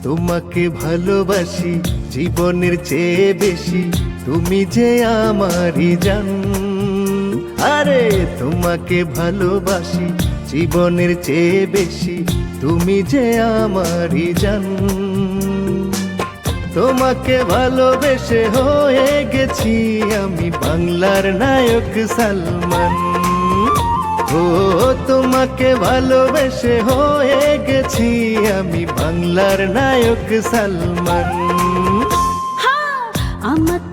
তোমাকে ভালোবাসি জীবনের চেয়ে বেশি, তুমি যে আমারই জান। আরে তোমাকে ভালোবাসি জীবনের চেয়ে বেশি, তুমি যে আমারই জান। তোমাকে ভালোবেসে হয়ে গেছি আমি বাংলার নায়ক সালমান। ও তোমাকে ভালোবেসে হয়ে গেছি আমি বাংলার নায়ক সালমান। আমাকে